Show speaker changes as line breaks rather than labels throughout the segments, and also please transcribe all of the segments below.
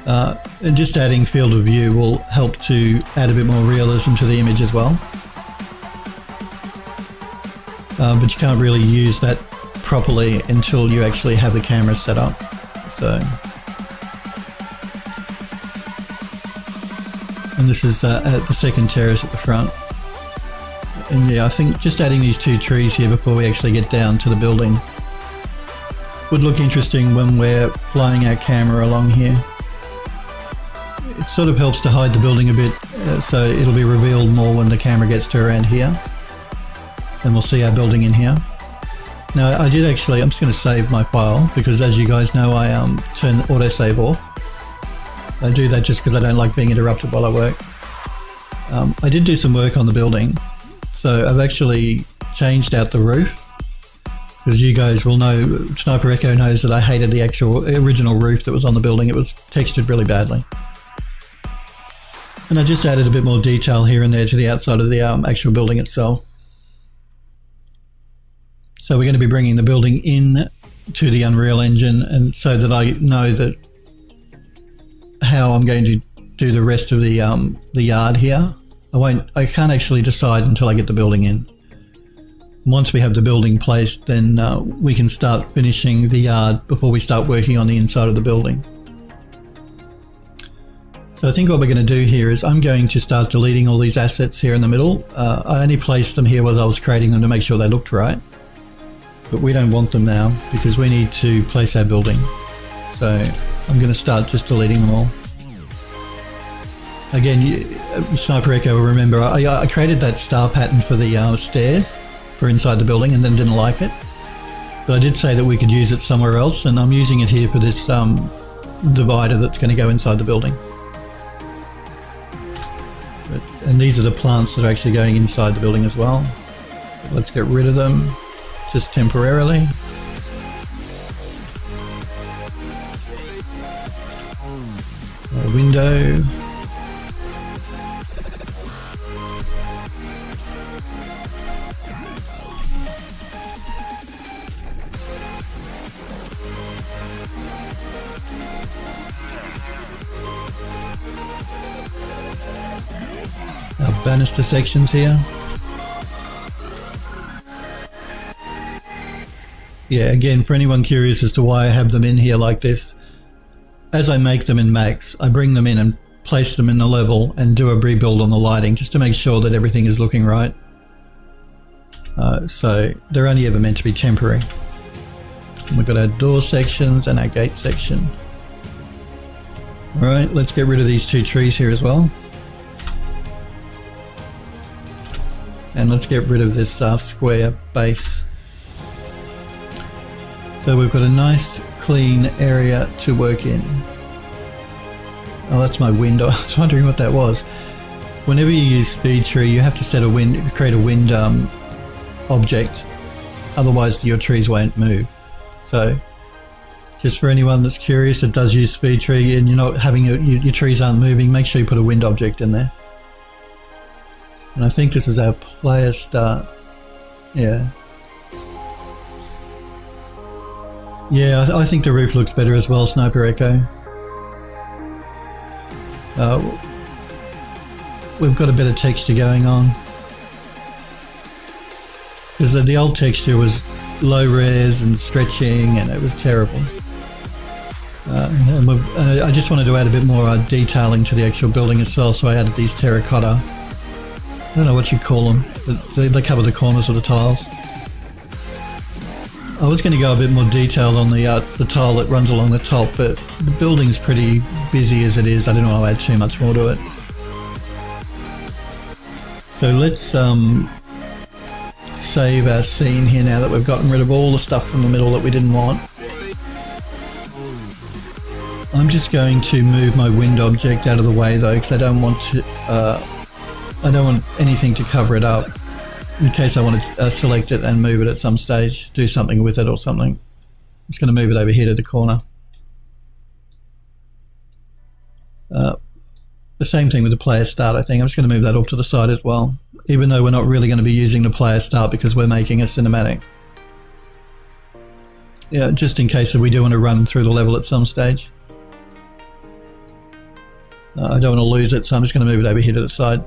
And just adding field of view will help to add a bit more realism to the image as well. But you can't really use that properly until you actually have the camera set up. So, and this is at the second terrace at the front. And yeah, I think just adding these two trees here before we actually get down to the building would look interesting when we're flying our camera along here. It sort of helps to hide the building a bit, so it'll be revealed more when the camera gets to around here. And we'll see our building in here. Now I did actually, I'm just going to save my file because as you guys know I turn the autosave off. I do that just because I don't like being interrupted while I work. I did do some work on the building. So I've actually changed out the roof. Because you guys will know, Sniper Echo knows that I hated the actual original roof that was on the building. It was textured really badly. And I just added a bit more detail here and there to the outside of the actual building itself. So we're going to be bringing the building in to the Unreal Engine, and so that I know that how I'm going to do the rest of the yard here. I can't actually decide until I get the building in. Once we have the building placed, then we can start finishing the yard before we start working on the inside of the building. So I think what we're going to do here is I'm going to start deleting all these assets here in the middle. I only placed them here while I was creating them to make sure they looked right. But we don't want them now because we need to place our building. So I'm going to start just deleting them all. Again, Sniper Echo will remember I created that star pattern for the stairs for inside the building and then didn't like it. But I did say that we could use it somewhere else, and I'm using it here for this divider that's going to go inside the building. And these are the plants that are actually going inside the building as well. Let's get rid of them, just temporarily. A window. Our banister sections here. Yeah, again, for anyone curious as to why I have them in here like this, as I make them in Max, I bring them in and place them in the level and do a rebuild on the lighting just to make sure that everything is looking right. So they're only ever meant to be temporary. And we've got our door sections and our gate section. Alright, let's get rid of these two trees here as well. And let's get rid of this square base. So we've got a nice clean area to work in. Oh, that's my window. I was wondering what that was. Whenever you use speed tree, you have to set a wind, create a wind object. Otherwise your trees won't move. So just for anyone that's curious that does use speed tree and you're not having your trees aren't moving, make sure you put a wind object in there. And I think this is our player start. Yeah. Yeah, I think the roof looks better as well, Sniper Echo. We've got a bit of texture going on. Because the old texture was low res and stretching and it was terrible. And I just wanted to add a bit more detailing to the actual building itself, so I added these terracotta. I don't know what you call them, but they cover the corners of the tiles. I was going to go a bit more detailed on the tile that runs along the top, but the building's pretty busy as it is. I didn't want to add too much more to it. So let's save our scene here now that we've gotten rid of all the stuff from the middle that we didn't want. I'm just going to move my wind object out of the way though, because I don't want anything to cover it up. In case I want to select it and move it at some stage, do something with it or something. I'm just going to move it over here to the corner. The same thing with the player start, I think. I'm just going to move that off to the side as well, even though we're not really going to be using the player start because we're making a cinematic. Yeah, just in case that we do want to run through the level at some stage. I don't want to lose it, so I'm just going to move it over here to the side.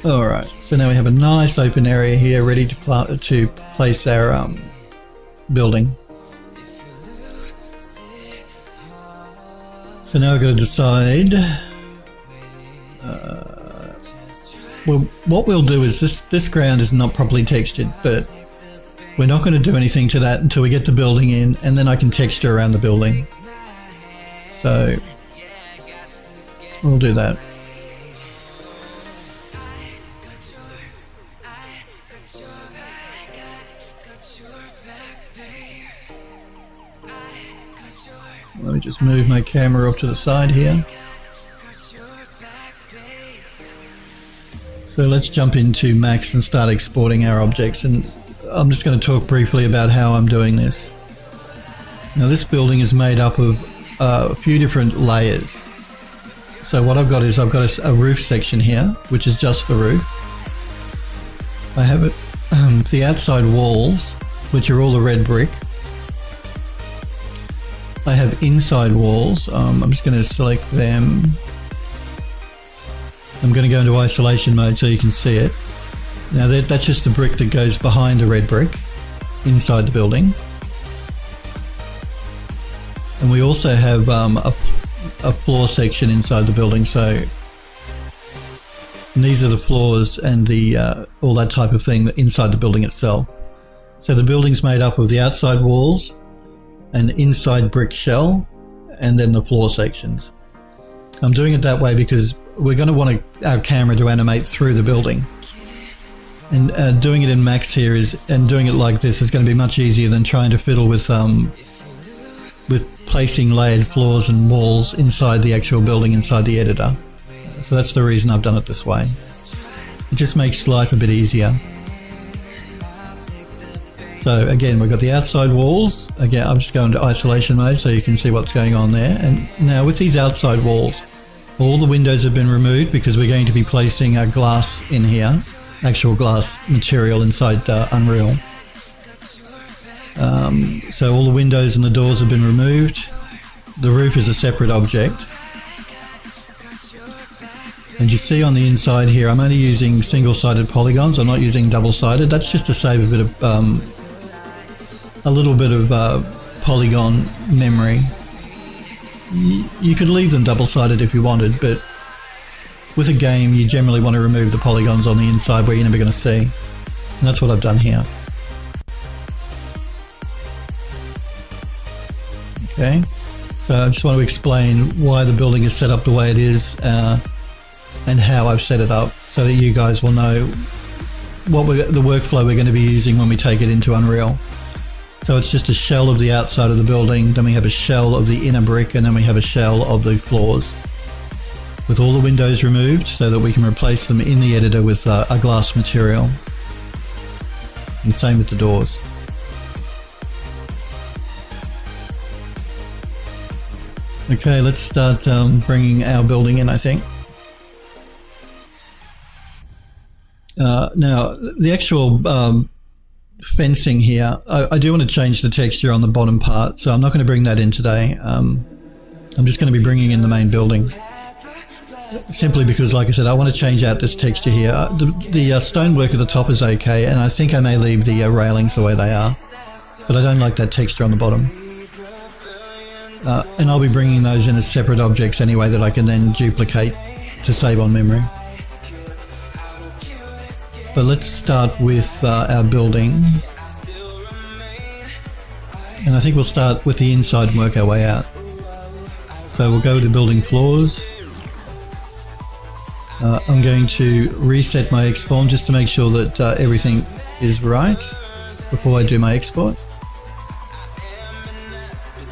Alright, so now we have a nice open area here ready to place our building. So now we've got to decide, well, what we'll do is this ground is not properly textured, but we're not going to do anything to that until we get the building in, and then I can texture around the building. So we'll do that. Let me just move my camera up to the side here. So let's jump into Max and start exporting our objects, and I'm just going to talk briefly about how I'm doing this. Now this building is made up of a few different layers. So what I've got is I've got a roof section here, which is just the roof. I have the outside walls, which are all the red brick. I have inside walls. I'm just going to select them. I'm going to go into isolation mode so you can see it. Now that's just the brick that goes behind the red brick inside the building. And we also have a floor section inside the building. So these are the floors and the all that type of thing inside the building itself. So the building's made up of the outside walls, an inside brick shell, and then the floor sections. I'm doing it that way because we're going to want our camera to animate through the building. And doing it in Max here and doing it like this is going to be much easier than trying to fiddle with placing layered floors and walls inside the actual building inside the editor. So that's the reason I've done it this way. It just makes life a bit easier. So again, we've got the outside walls. Again, I'm just going to isolation mode so you can see what's going on there. And now with these outside walls, all the windows have been removed because we're going to be placing a glass in here, actual glass material inside Unreal. So all the windows and the doors have been removed. The roof is a separate object. And you see on the inside here, I'm only using single-sided polygons. I'm not using double-sided. That's just to save a little bit of polygon memory. You could leave them double-sided if you wanted, but with a game you generally want to remove the polygons on the inside where you're never going to see. And that's what I've done here. Okay, so I just want to explain why the building is set up the way it is and how I've set it up so that you guys will know what the workflow we're going to be using when we take it into Unreal. So it's just a shell of the outside of the building, then we have a shell of the inner brick, and then we have a shell of the floors, with all the windows removed so that we can replace them in the editor with a glass material. And same with the doors. Okay, let's start bringing our building in, I think. Now, the actual fencing here, I do want to change the texture on the bottom part, so I'm not going to bring that in today. I'm just going to be bringing in the main building. Simply because, like I said, I want to change out this texture here. The stonework at the top is okay, and I think I may leave the railings the way they are, but I don't like that texture on the bottom. And I'll be bringing those in as separate objects anyway that I can then duplicate to save on memory. But let's start with our building. And I think we'll start with the inside and work our way out. So we'll go to building floors. I'm going to reset my export just to make sure that everything is right before I do my export.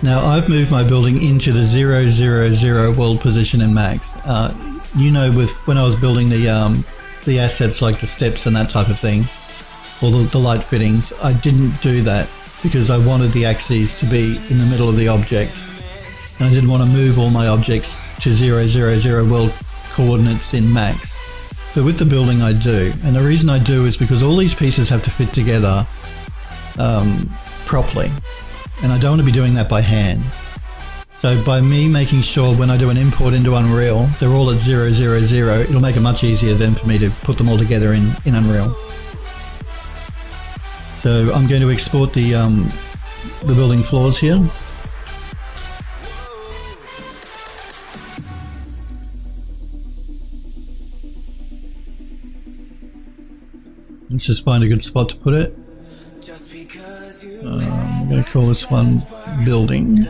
Now I've moved my building into the 000 world position in Max. You know, when I was building the assets like the steps and that type of thing, or the light fittings, I didn't do that because I wanted the axes to be in the middle of the object, and I didn't want to move all my objects to 000 world coordinates in Max. But with the building I do, and the reason I do is because all these pieces have to fit together properly, and I don't want to be doing that by hand. So by me making sure when I do an import into Unreal, they're all at 000, it'll make it much easier then for me to put them all together in Unreal. So I'm going to export the building floors here. Let's just find a good spot to put it. I'm going to call this one building.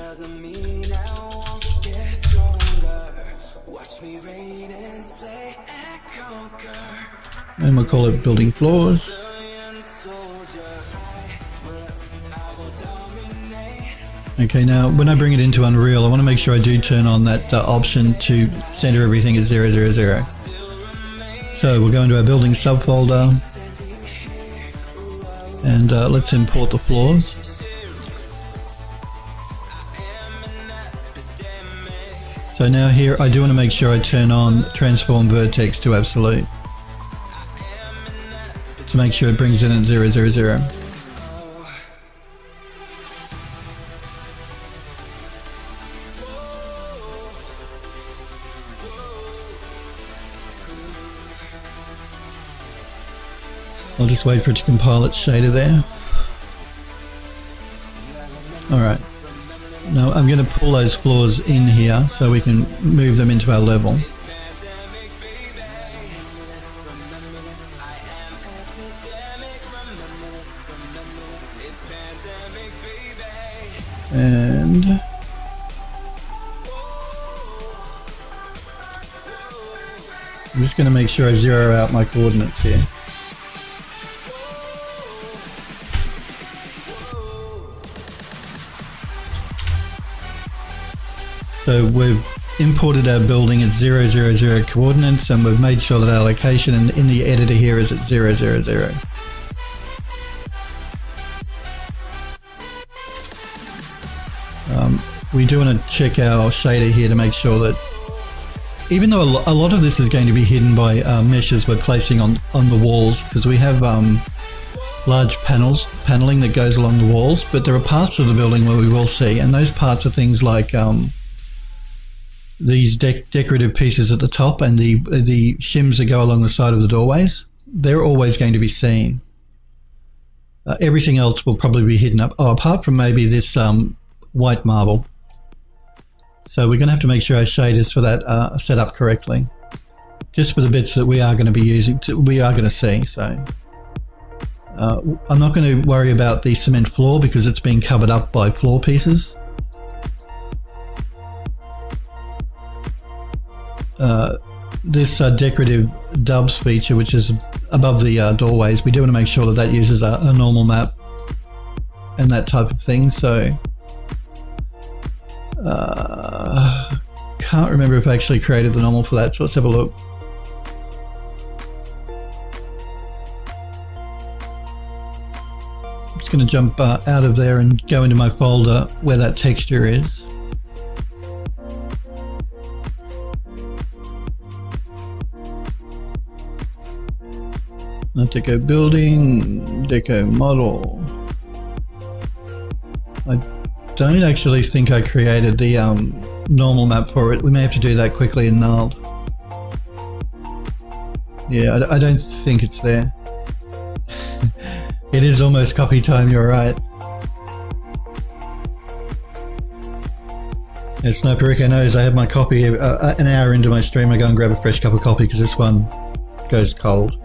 And we'll call it building floors. Okay, now when I bring it into Unreal, I want to make sure I do turn on that option to center everything at 000. So we'll go into our building subfolder and let's import the floors. So now here I do want to make sure I turn on transform vertex to absolute to make sure it brings in at 000. I'll just wait for it to compile its shader there. Alright. Now I'm going to pull those floors in here so we can move them into our level. And I'm just going to make sure I zero out my coordinates here. So we've imported our building at 000 coordinates and we've made sure that our location in the editor here is at 000. We do want to check our shader here to make sure that even though a lot of this is going to be hidden by meshes we're placing on the walls, because we have large paneling that goes along the walls, but there are parts of the building where we will see, and those parts are things like these decorative pieces at the top and the shims that go along the side of the doorways. They're always going to be seen. Everything else will probably be hidden up, apart from maybe this white marble. So we're going to have to make sure our shaders for that are set up correctly, just for the bits that we are going to be using, we are going to see. So I'm not going to worry about the cement floor because it's being covered up by floor pieces. This decorative dubs feature, which is above the doorways, we do want to make sure that that uses a normal map and that type of thing. So can't remember if I actually created the normal for that, so let's have a look. I'm just going to jump out of there and go into my folder where that texture is. Deco building, Deco model. I don't actually think I created the normal map for it. We may have to do that quickly in Gnarled. Yeah, I don't think it's there. It is almost copy time, you're right. As Sniper Rico knows, I have my coffee an hour into my stream. I go and grab a fresh cup of coffee because this one goes cold.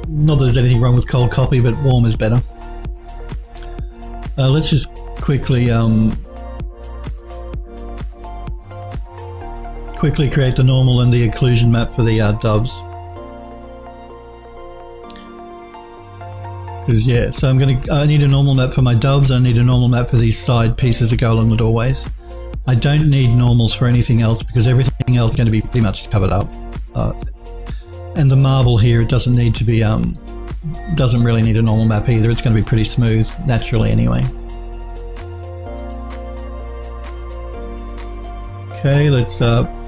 Not that there's anything wrong with cold coffee, but warm is better. Let's just quickly create the normal and the occlusion map for the dubs. Because yeah, so I need a normal map for my dubs. I need a normal map for these side pieces that go along the doorways. I don't need normals for anything else because everything else is going to be pretty much covered up. And the marble here, it doesn't need to be, doesn't really need a normal map either. It's going to be pretty smooth naturally anyway. Okay, let's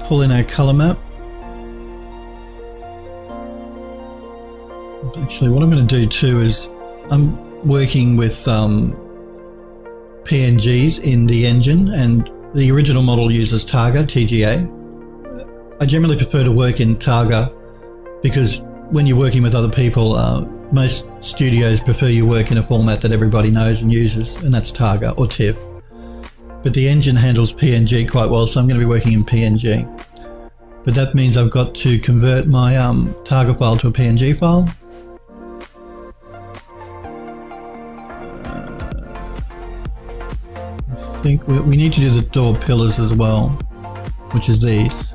pull in our color map. Actually, what I'm going to do too is I'm working with PNGs in the engine, and the original model uses Targa, TGA. I generally prefer to work in Targa because when you're working with other people, most studios prefer you work in a format that everybody knows and uses, and that's Targa or TIFF. But the engine handles PNG quite well, so I'm going to be working in PNG. But that means I've got to convert my Targa file to a PNG file. I think we need to do the door pillars as well, which is these.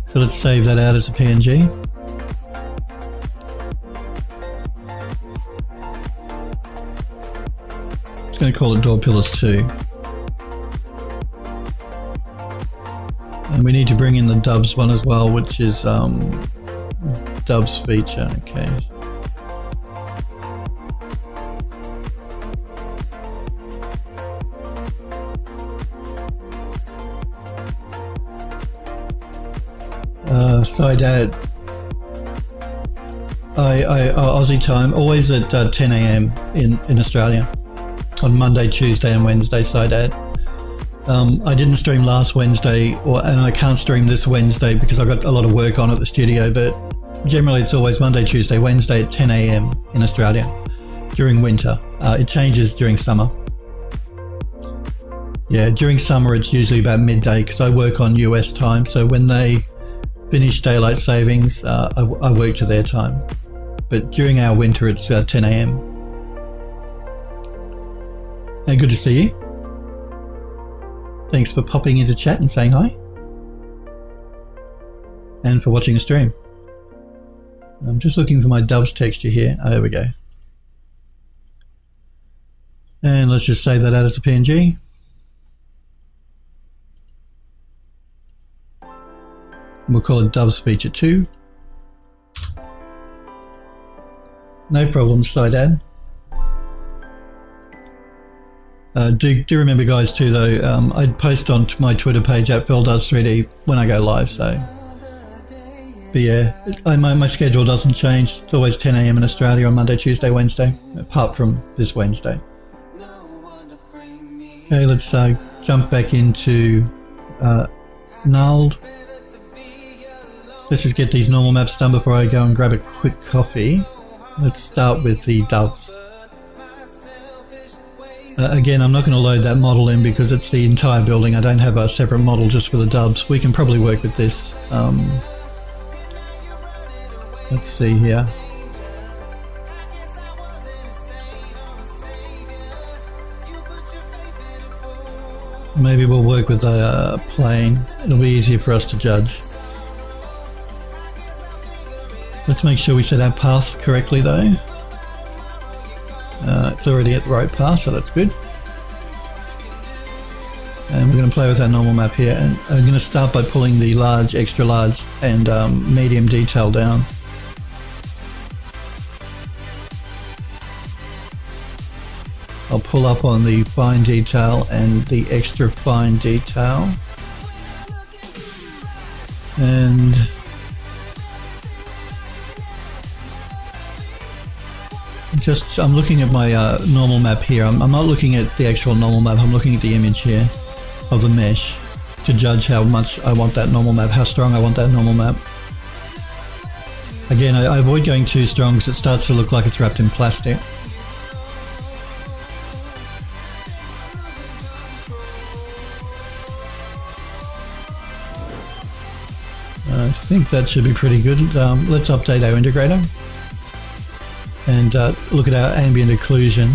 So let's save that out as a PNG. I'm going to call it door pillars 2. And we need to bring in the dubs one as well, which is dubs feature. Okay. Side ad. Aussie time, always at 10 a.m. in Australia on Monday, Tuesday, and Wednesday. Side ad. I didn't stream last Wednesday, and I can't stream this Wednesday because I got a lot of work on at the studio. But generally, it's always Monday, Tuesday, Wednesday at 10 a.m. in Australia during winter. It changes during summer. Yeah, during summer it's usually about midday because I work on US time. So when they finish daylight savings, I work to their time. But during our winter, it's 10 a.m. Hey, good to see you. Thanks for popping into chat and saying hi. And for watching the stream. I'm just looking for my dubs texture here. Oh, there we go. And let's just save that out as a PNG. We'll call it dubs feature 2. No problem, side ad. Do remember, guys, too, though, I post on my Twitter page at PhilDoes3D when I go live, so. But yeah, my schedule doesn't change. It's always 10 a.m. in Australia on Monday, Tuesday, Wednesday, apart from this Wednesday. Okay, let's jump back into Nulled. Let's just get these normal maps done before I go and grab a quick coffee. Let's start with the dubs. Again, I'm not going to load that model in because it's the entire building. I don't have a separate model just for the dubs. We can probably work with this. Let's see here. Maybe we'll work with a plane. It'll be easier for us to judge. Let's make sure we set our path correctly though. It's already at the right path, so that's good. And we're going to play with our normal map here, and I'm going to start by pulling the large, extra large and medium detail down. I'll pull up on the fine detail and the extra fine detail. And I'm looking at my normal map here. I'm not looking at the actual normal map. I'm looking at the image here of the mesh to judge how much I want that normal map, how strong I want that normal map. Again, I avoid going too strong because it starts to look like it's wrapped in plastic. I think that should be pretty good. Let's update our integrator and look at our ambient occlusion.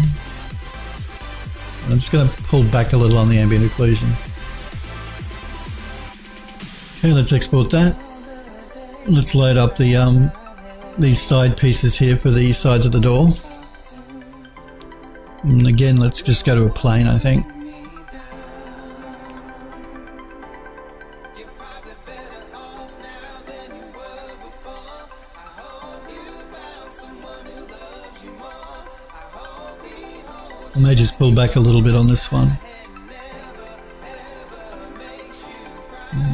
I'm just going to pull back a little on the ambient occlusion. Okay, let's export that. Let's load up the these side pieces here for the sides of the door. And again, let's just go to a plane, I think. I may just pull back a little bit on this one.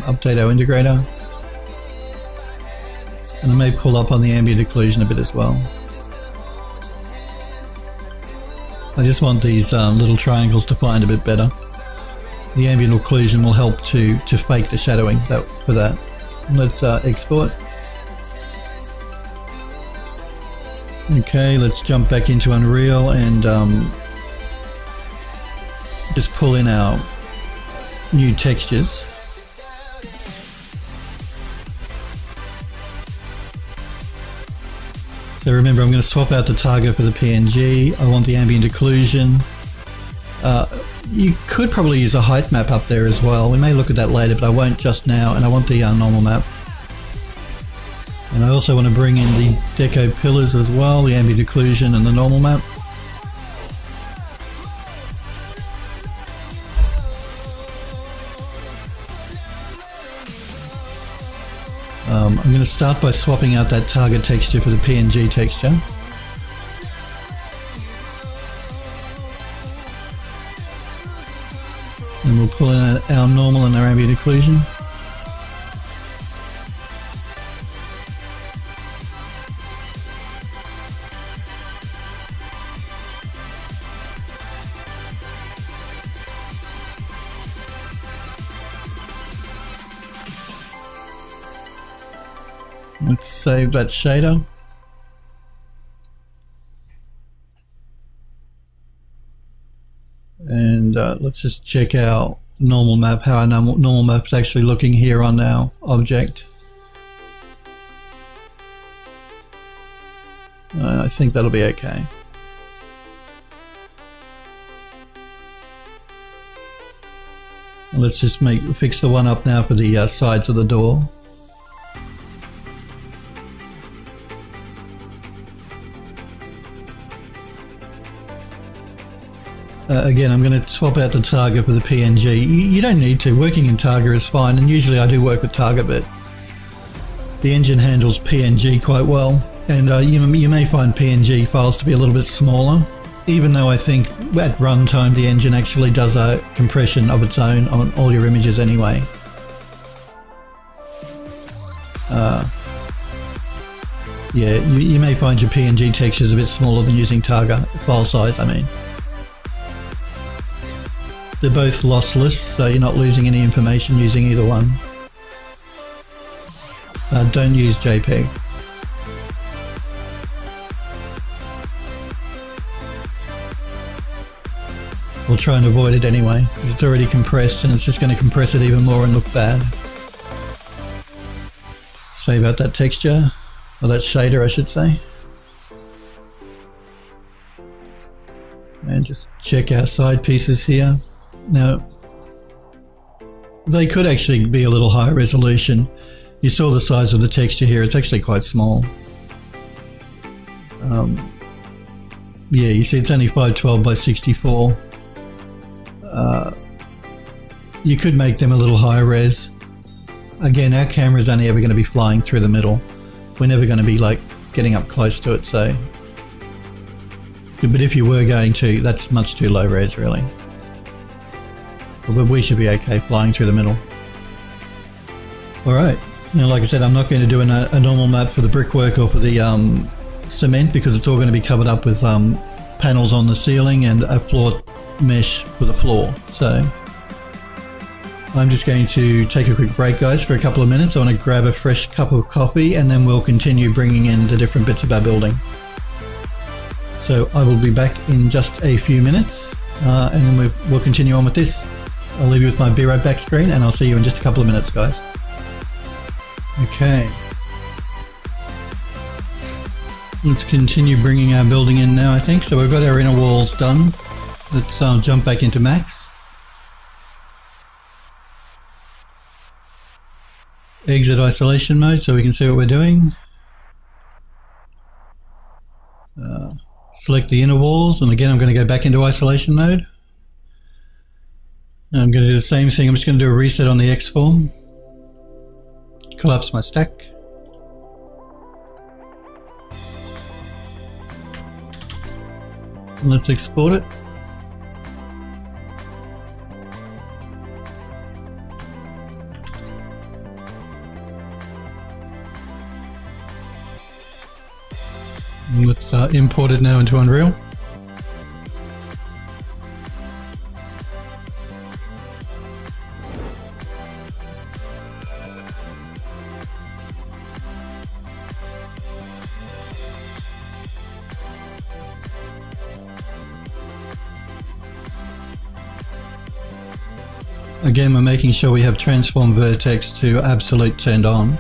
Update our integrator. And I may pull up on the ambient occlusion a bit as well. I just want these little triangles defined a bit better. The ambient occlusion will help to fake the shadowing for that. Let's export. Okay, let's jump back into Unreal and just pull in our new textures. So remember, I'm going to swap out the target for the PNG. I want the ambient occlusion. You could probably use a height map up there as well. We may look at that later, but I won't just now. And I want the normal map. And I also want to bring in the Deco pillars as well, the ambient occlusion and the normal map. I'm going to start by swapping out that target texture for the PNG texture. And we'll pull in our normal and our ambient occlusion. Let's save that shader. And let's just check our normal map, how our normal map is actually looking here on our object. I think that'll be okay. Let's just fix the one up now for the sides of the door. Again, I'm going to swap out the target for the PNG. You don't need to. Working in Targa is fine, and usually I do work with Targa, but the engine handles PNG quite well, and you may find PNG files to be a little bit smaller, even though I think at runtime the engine actually does a compression of its own on all your images anyway. Yeah, you may find your PNG textures a bit smaller than using Targa, file size I mean. They're both lossless, so you're not losing any information using either one. Don't use JPEG. We'll try and avoid it anyway, because it's already compressed and it's just going to compress it even more and look bad. Save out that texture, or that shader I should say. And just check our side pieces here. Now, they could actually be a little higher resolution. You saw the size of the texture here, it's actually quite small. Yeah, you see it's only 512 by 64. You could make them a little higher res. Again, our camera is only ever going to be flying through the middle. We're never going to be like getting up close to it, so. But if you were going to, that's much too low res really. But we should be okay flying through the middle. Alright, now like I said, I'm not going to do a normal map for the brickwork or for the cement, because it's all going to be covered up with panels on the ceiling and a floor mesh for the floor. So I'm just going to take a quick break guys for a couple of minutes. I want to grab a fresh cup of coffee and then we'll continue bringing in the different bits of our building. So I will be back in just a few minutes and then we'll continue on with this. I'll leave you with my be right back screen and I'll see you in just a couple of minutes guys. Okay. Let's continue bringing our building in now I think. So we've got our inner walls done. Let's jump back into Max. Exit isolation mode so we can see what we're doing. Select the inner walls and again I'm going to go back into isolation mode. I'm going to do the same thing. I'm just going to do a reset on the X form. Collapse my stack. Let's export it. Let's import it now into Unreal. Again, we're making sure we have transform vertex to absolute turned on.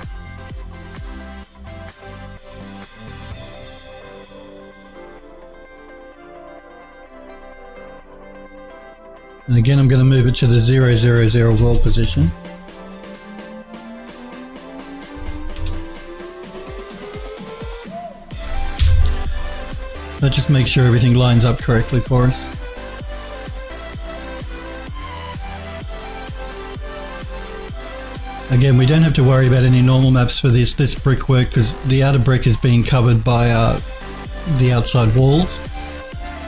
And again, I'm going to move it to the 0, 0, 0 world position. That just makes sure everything lines up correctly for us. Again, we don't have to worry about any normal maps for this brickwork because the outer brick is being covered by the outside walls,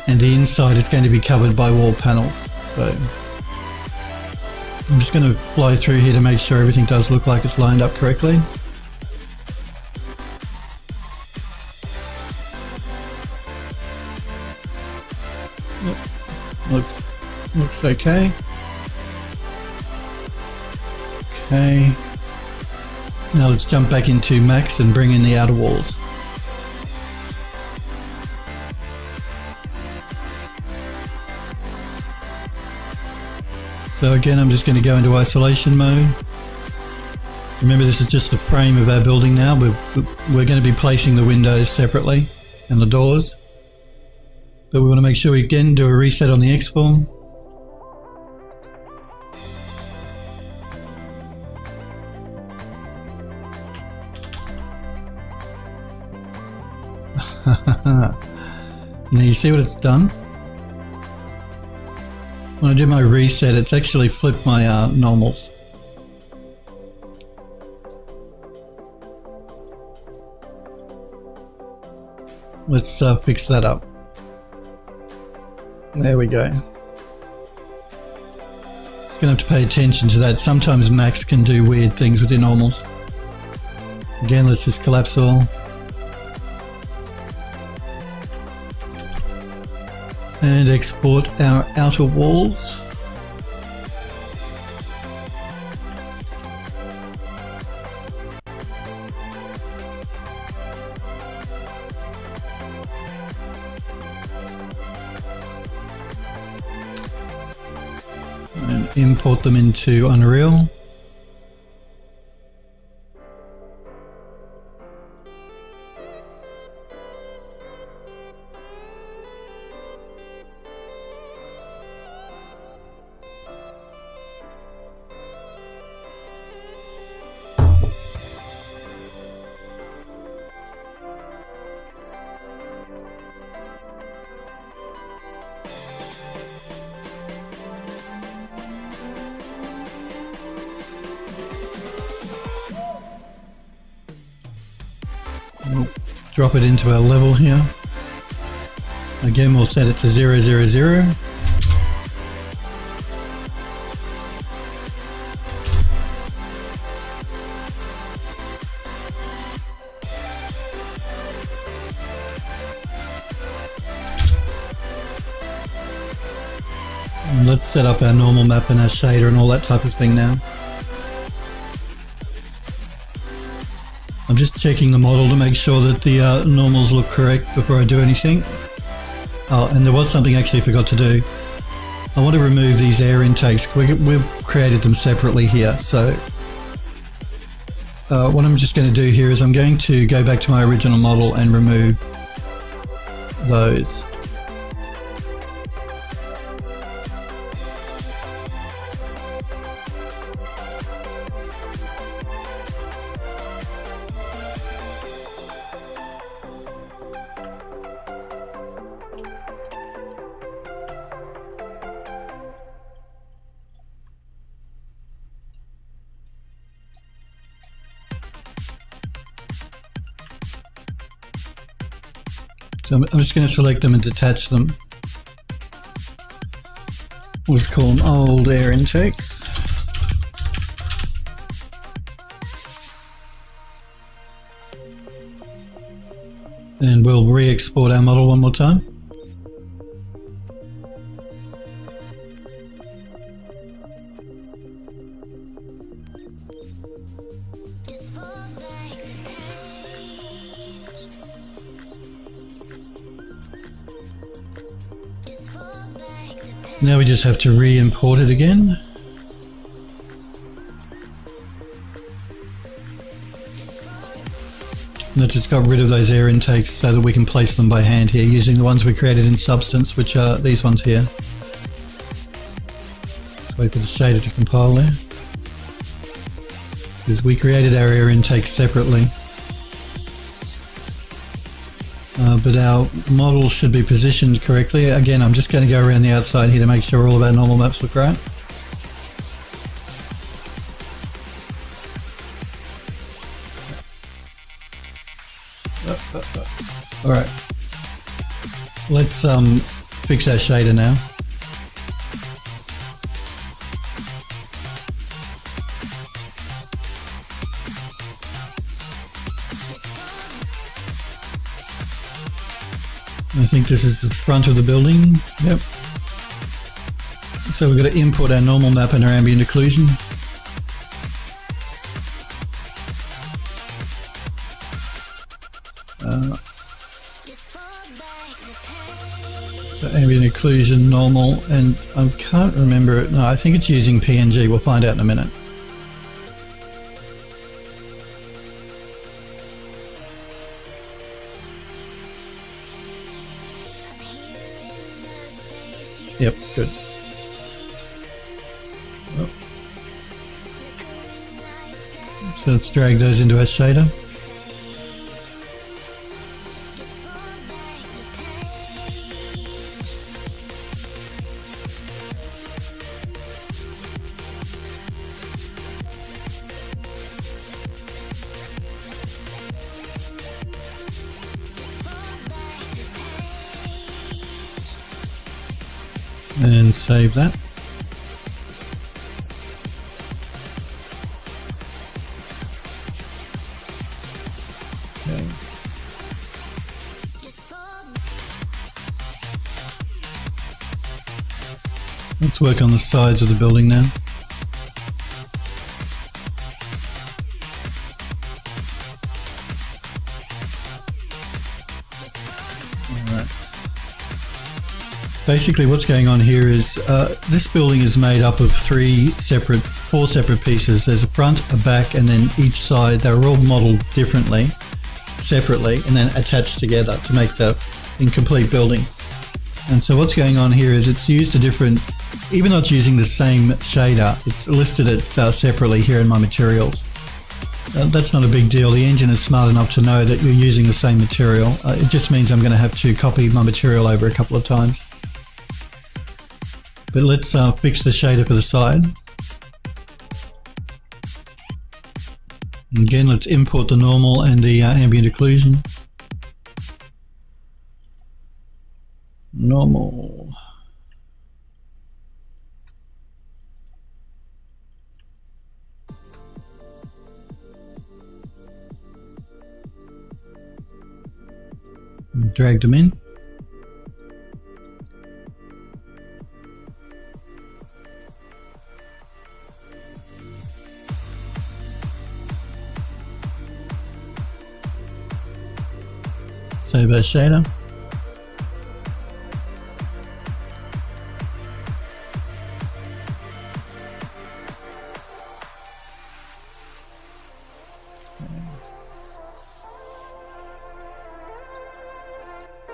and the inside is going to be covered by wall panels. So I'm just going to fly through here to make sure everything does look like it's lined up correctly. Looks okay. Okay. Now let's jump back into max and bring in the outer walls. So again, I'm just going to go into isolation mode. Remember, this is just the frame of our building now. We're going to be placing the windows separately and the doors. But we want to make sure we again do a reset on the X-form. Now you see what it's done? When I do my reset, it's actually flipped my normals. Let's fix that up. There we go. Just gonna have to pay attention to that. Sometimes Max can do weird things with your normals. Again, let's just collapse all. And export our outer walls. And import them into Unreal. We'll drop it into our level here. Again, we'll set it to 0, 0, 0. And let's set up our normal map and our shader and all that type of thing now. I'm just checking the model to make sure that the normals look correct before I do anything. Oh, and there was something I actually forgot to do. I want to remove these air intakes. We've created them separately here. So what I'm just going to do here is I'm going to go back to my original model and remove those. So I'm just going to select them and detach them. We'll just call them old air intakes. And we'll re-export our model one more time. Now we just have to re-import it again. And that just got rid of those air intakes so that we can place them by hand here using the ones we created in Substance, which are these ones here. Let's wait for the shader to compile there. Because we created our air intakes separately. But our model should be positioned correctly. Again, I'm just going to go around the outside here to make sure all of our normal maps look right. Alright, let's fix our shader now. I think this is the front of the building. Yep. So we've got to import our normal map and our ambient occlusion. So ambient occlusion, normal, and I can't remember it. No, I think it's using PNG. We'll find out in a minute. Yep, good. Oh. So let's drag those into our shader. And save that. Okay. Let's work on the sides of the building now. Basically what's going on here is this building is made up of four separate pieces. There's a front, a back, and then each side. They're all modeled differently, separately, and then attached together to make the incomplete building. And so what's going on here is it's used a different, even though it's using the same shader, it's listed it separately here in my materials. That's not a big deal. The engine is smart enough to know that you're using the same material. It just means I'm going to have to copy my material over a couple of times. But let's fix the shader for the side. Again, let's import the normal and the ambient occlusion. Normal. And drag them in. Save our shader.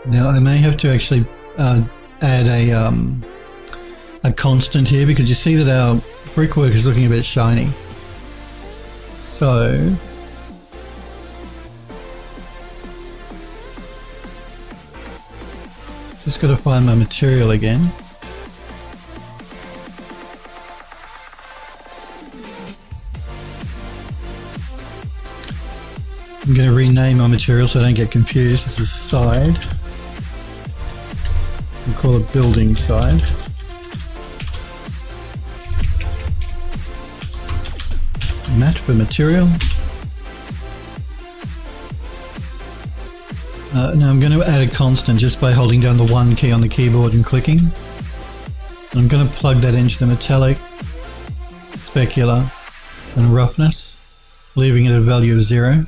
Now I may have to actually add a constant here because you see that our brickwork is looking a bit shiny. So just got to find my material again. I'm going to rename my material so I don't get confused. This is side. We'll call it building side. Mat for material. Now I'm going to add a constant just by holding down the 1 key on the keyboard and clicking. And I'm going to plug that into the metallic, specular and roughness, leaving it at a value of 0.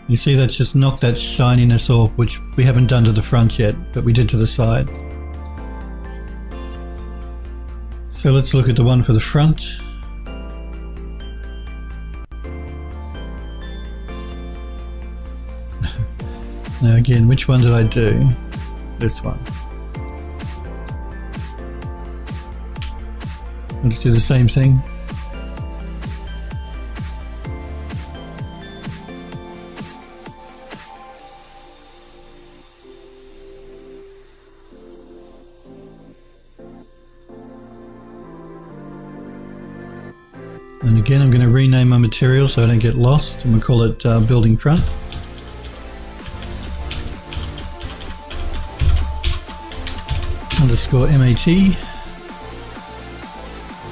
You see that's just knocked that shininess off, which we haven't done to the front yet, but we did to the side. So let's look at the one for the front. Now again, which one did I do? This one. Let's do the same thing. And again, I'm going to rename my material so I don't get lost, and we'll call it building front. Underscore MAT.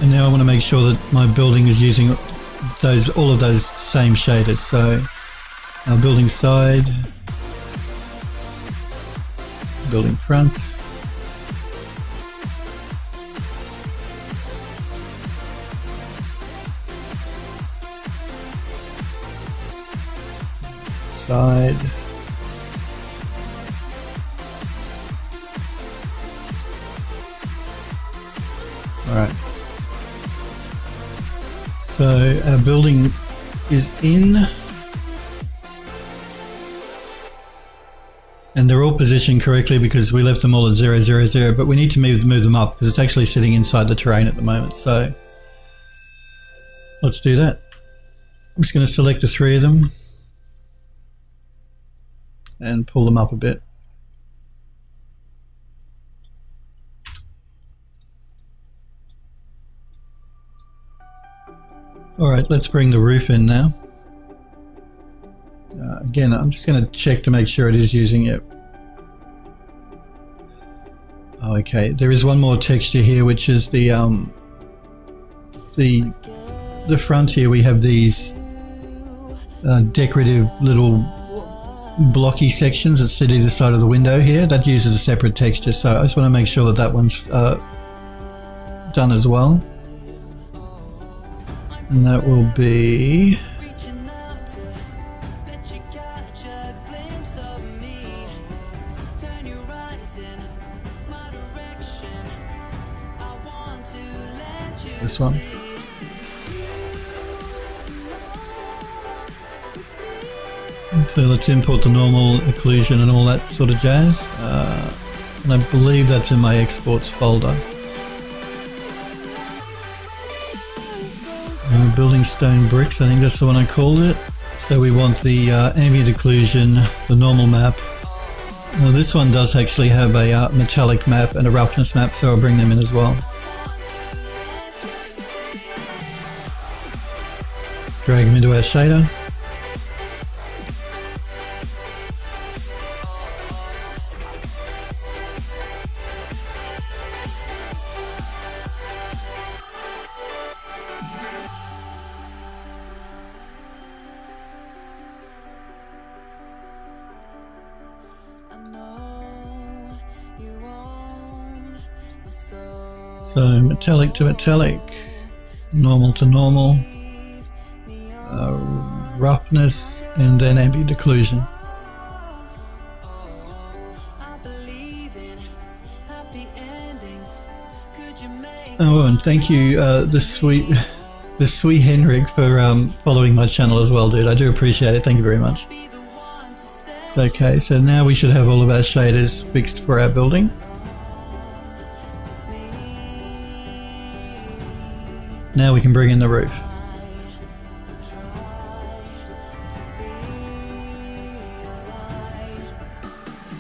And now I want to make sure that my building is using all of those same shaders. So our building side, building front, side, all right. So our building is in, and they're all positioned correctly because we left them all at 0, 0, 0, but we need to move them up because it's actually sitting inside the terrain at the moment. So let's do that. I'm just going to select the 3 of them and pull them up a bit. All right, let's bring the roof in now. Again, I'm just going to check to make sure it is using it. Oh, okay, there is one more texture here, which is the front here. We have these decorative little blocky sections that sit either side of the window here. That uses a separate texture, so I just want to make sure that that one's done as well. And that will be this one. So let's import the normal occlusion and all that sort of jazz. And I believe that's in my exports folder. Building stone bricks, I think that's the one I called it. So we want the ambient occlusion, the normal map. Now this one does actually have a metallic map and a roughness map, so I'll bring them in as well. Drag them into our shader. So metallic to metallic, normal to normal, roughness, and then ambient occlusion. Oh, and thank you, the sweet Henrik, for following my channel as well, dude. I do appreciate it. Thank you very much. Okay, so now we should have all of our shaders fixed for our building. Now we can bring in the roof.